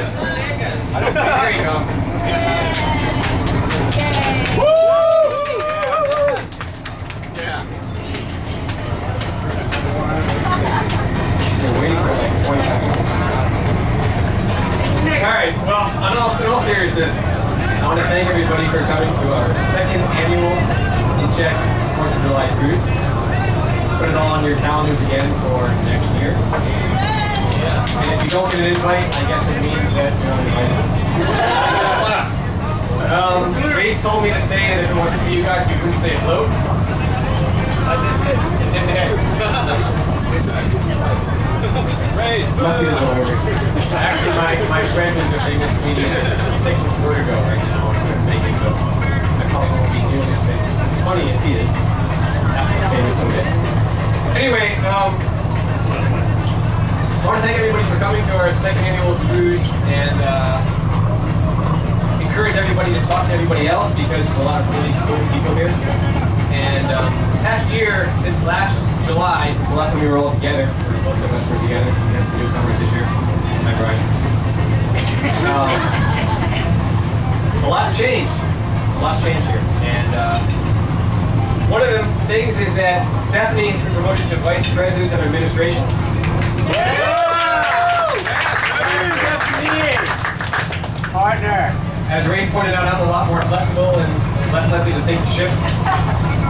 is. Here he comes. Yeah. Alright, well, in all seriousness, I want to thank everybody for coming to our second annual In-Check 4th of July cruise. Put it all on your calendars again for next year. And if you don't get an invite, I guess it means that you're uninvited. Grace told me to say that if it wasn't for you guys, you couldn't stay afloat. It didn't hit. Must be the delivery. Actually, my friend who's a famous comedian is sick with vertigo right now and couldn't make it, so I probably won't be doing this thing. It's funny as he is. After famous someday. Anyway, I want to thank everybody for coming to our second annual cruise and encourage everybody to talk to everybody else because there's a lot of really cool people here. And this past year, since last July, since the last time we were all together, both of us were together, there's some newcomers this year. Hi, Brian. A lot's changed. A lot's changed here. And one of the things is that Stephanie has been promoted to Vice President of Administration. Partner. As Ray's pointed out, I'm a lot more flexible and less likely to sink the ship.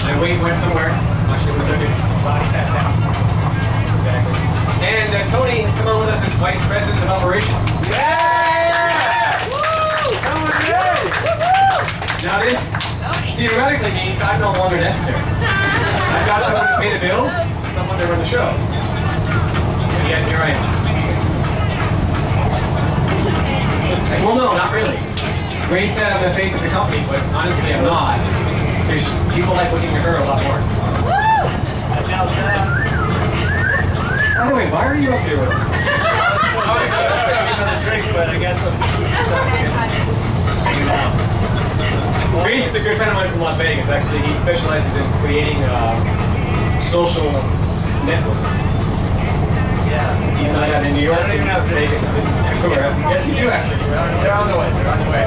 My weight went somewhere. Actually, we took it. Body fat down. Exactly. And Tony has come on with us as Vice President of Operations. Yeah! Woo! Now this theoretically means I'm no longer necessary. I've got someone to pay the bills, someone to run the show. And yet here I am. Well, no, not really. Grace said I'm the face of the company, but honestly I'm not. Because people like looking at her a lot more. By the way, why are you up here with us? Grace is a good friend of mine from Las Vegas, actually. He specializes in creating social networks. Yeah. He's not out in New York, even out in Vegas, and everywhere. Yes, you do actually. They're on the way. They're on the way.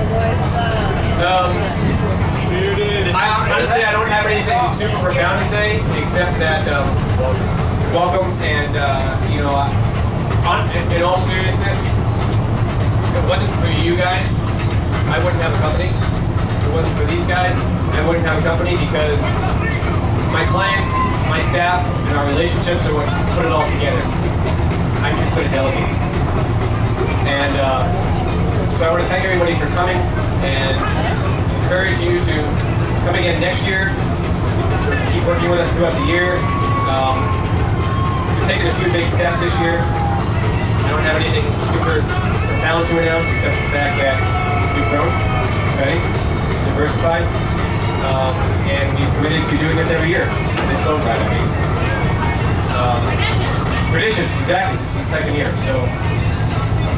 Honestly, I don't have anything super profound to say, except that welcome, and you know, in all seriousness, if it wasn't for you guys, I wouldn't have a company. If it wasn't for these guys, I wouldn't have a company because my clients, my staff, and our relationships are what put it all together. I'm just good at delegating. And so I want to thank everybody for coming and encourage you to come again next year. Keep working with us throughout the year. We've taken a few big steps this year. I don't have anything super profound to announce except the fact that we've grown, which is exciting, diversified, and we've committed to doing this every year. This boat ride, I mean. Tradition, exactly. This is the second year. So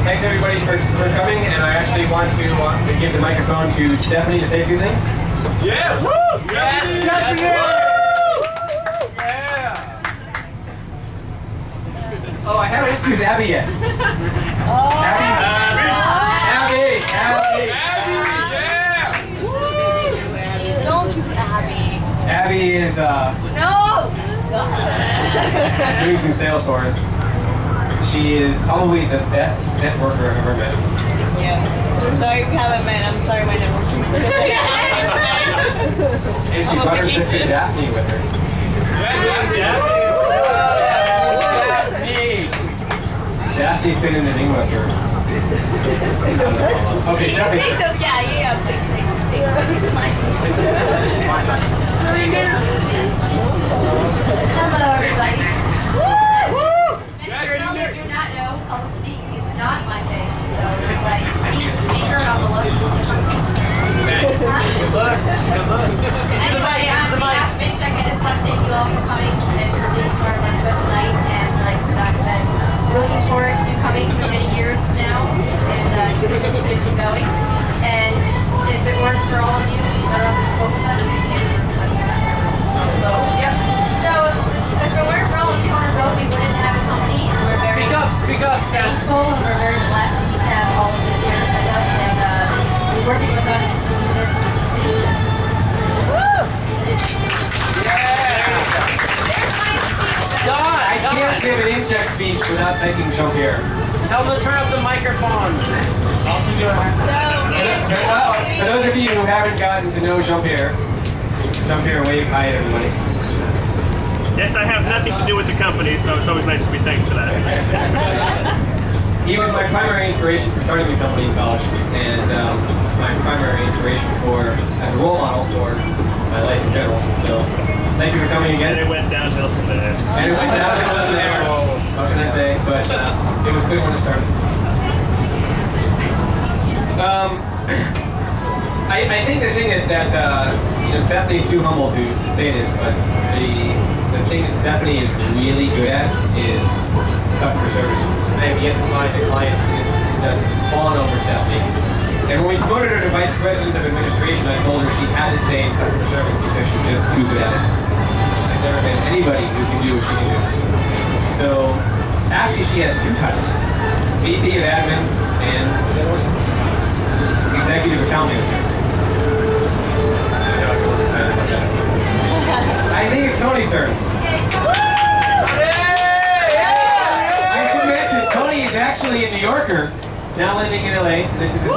thanks everybody for coming, and I actually want to give the microphone to Stephanie to say a few things. Yeah! Woo! Yes! Stephanie! Yeah! Oh, I haven't introduced Abby yet. Abby! Yeah! Don't do Abby. Abby is No! doing some sales for us. She is probably the best networker I've ever met. Yeah. I'm sorry you haven't met. I'm sorry my networking. And she brought her sister Daphne with her. Daphne's been in the thing with her. Okay, Daphne. Yeah, please. Hello, everybody. And for those who do not know, public speaking is not my thing. So it's like, he's a speaker and I'm a local. Good luck. Anyway, on behalf of In-Check, I just want to thank you all for coming and for being part of our special night. And like Doc said, we're looking forward to coming for many years from now and keeping this tradition going. And if it weren't for all of you that are on this boat with us, it's easy to Yep. So if it weren't for all of you on the road, we wouldn't have a company. And we're very Speak up, thankful and we're very blessed to have all of you working with us. I can't give an in-check speech without thanking Jean-Pierre. Tell them to turn up the microphone. Also do for those of you who haven't gotten to know Jean-Pierre, wave hi at everybody. Yes, I have nothing to do with the company, so it's always nice to be thanked for that. He was my primary inspiration for starting the company in college, and my primary inspiration as a role model for my life in general. So, thank you for coming again. And it went downhill from there. And it went downhill from there. What can I say? But it was good when it started. I think the thing that Stephanie's too humble to say this, but the thing that Stephanie is really good at is customer service. I have yet to find a client who doesn't fawn over Stephanie. And when we promoted her to Vice President of Administration, I told her she had to stay in customer service because she's just too good at it. I've never met anybody who can do what she can do. So, actually she has two titles. VP of Admin and Executive Account Manager. I think it's Tony's turn. I should mention, Tony is actually a New Yorker, now living in LA. This is his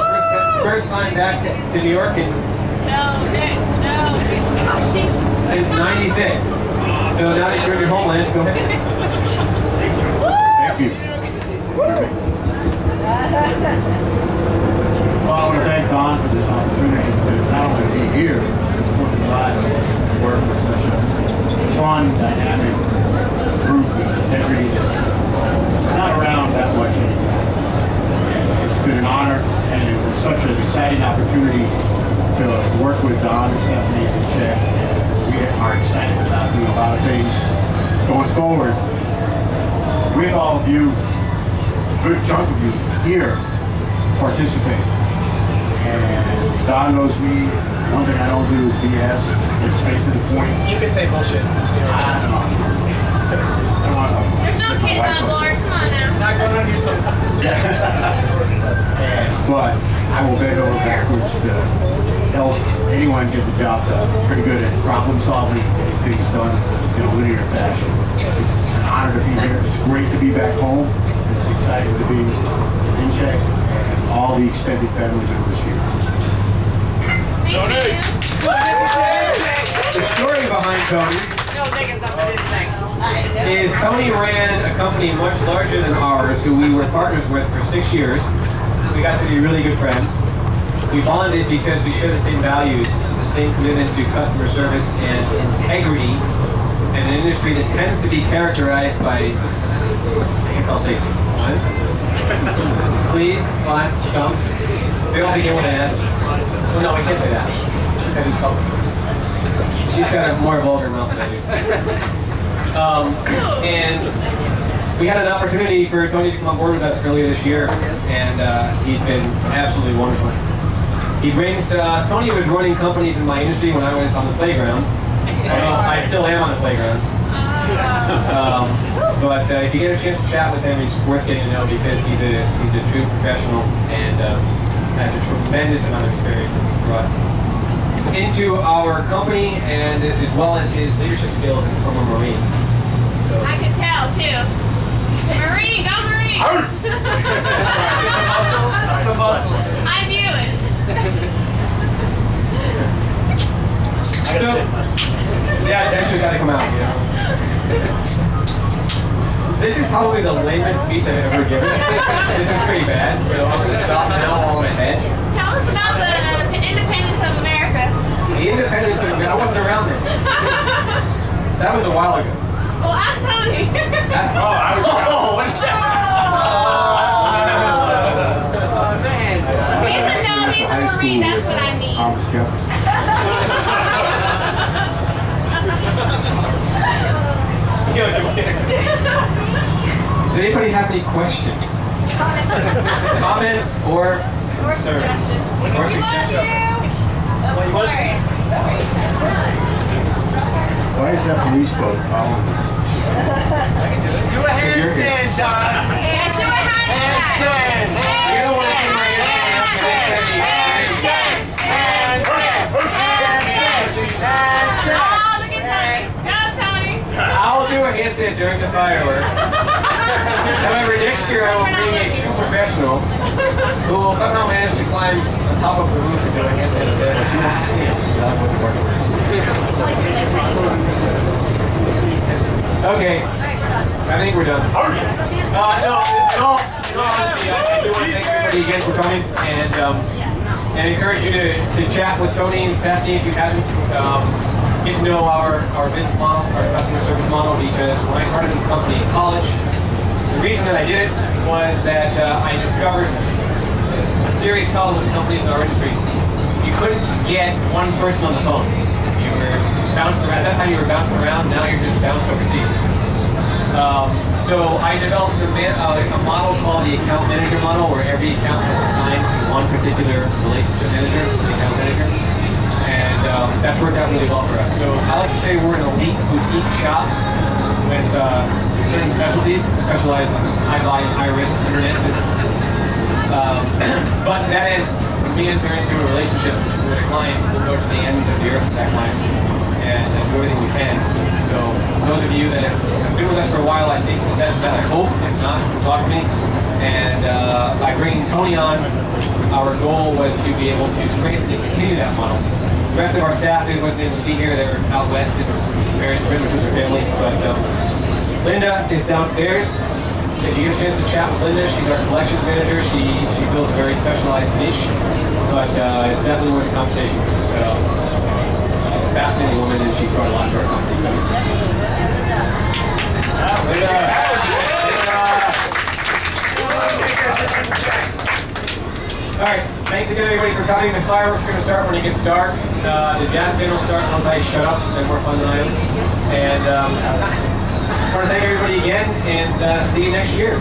first time back to New York since '96. So now that you're in your homeland, go ahead. Thank you. Well, I want to thank Don for this opportunity to not only be here for the live work with such a fun, dynamic group with integrity that's not around that much anymore. And it's been an honor, and it was such an exciting opportunity to work with Don and Stephanie and Chet. We are excited about doing a lot of things going forward with all of you, a good chunk of you here participate. And Don knows me. One thing I don't do is BS. Get straight to the point. You can say bullshit. I don't know. There's no kids on board. Come on now. Not going on YouTube. But I will bend over backwards to help anyone get the job done. Pretty good at problem solving, getting things done in a linear fashion. It's an honor to be here. It's great to be back home. It's exciting to be in check and all the extended family members here. The story behind Tony is Tony ran a company much larger than ours who we were partners with for 6 years. We got to be really good friends. We bonded because we share the same values, the same commitment to customer service and integrity in an industry that tends to be characterized by, I guess I'll say, slime, sleaze, slime, scum. They all begin with an S. Well, no, we can't say that. She's got a more vulgar mouth than I do. And we had an opportunity for Tony to come on board with us earlier this year, and he's been absolutely wonderful. He brings to us, Tony was running companies in my industry when I was on the playground. I still am on the playground. But if you get a chance to chat with him, he's worth getting to know because he's a true professional and has a tremendous amount of experience that he's brought into our company, and as well as his leadership skills from a Marine. So. I can tell too. Marine, go Marine! The muscles. I knew it. So, yeah, eventually got to come out, you know. This is probably the lamest speech I've ever given. This is pretty bad, so I'm going to stop now while I'm ahead. Tell us about the independence of America. The independence of America. I wasn't around then. That was a while ago. Well, ask Tony. That's I was Man. He's a Marine, that's what I mean. Thomas Jefferson. Does anybody have any questions? Comments or concerns? suggestions. Or We love suggestions? you. Of course. Why is that police boat following us? Do a handstand, Don. Yeah, do a handstand. Handstand. You don't want to see my handstand. Handstand. it during the fireworks. However, next year I will bring a true professional who will somehow manage to climb on top of the roof and do a handstand up there, but you won't see it. So that wouldn't work. Okay, I think we're done. No, honestly, I do want to thank everybody again for coming and encourage you to chat with Tony and Stephanie if you haven't. Get to know our business model, our customer service model, because when I started this company in college, the reason that I did it was that I discovered a serious problem with companies in our industry. You couldn't get one person on the phone. You were bounced around. At that time you were bounced around, now you're just bounced overseas. So I developed a model called the account manager model, where every account is assigned to one particular relationship manager, the account manager. And that's worked out really well for us. So I like to say we're an elite boutique shop with certain specialties, specialized in high volume, high risk internet business. But to that end, when we enter into a relationship with a client, we'll go to the ends of the earth with that client and do everything we can. So those of you that have been with us for a while, I think that's that. I hope. If not, talk to me. And by bringing Tony on, our goal was to be able to strengthen and continue that model. The rest of our staff wasn't able to be here. They were out west in various commitments with their family. But Linda is downstairs. If you get a chance to chat with Linda, she's our collections manager. She fills a very specialized niche, but it's definitely worth a conversation. She's a fascinating woman, and she brought a lot to our company. So. All right, thanks again everybody for coming. The fireworks are going to start when it gets dark. The jazz band will start once I shut up. They're more fun than I am. And I want to thank everybody again, and see you next year.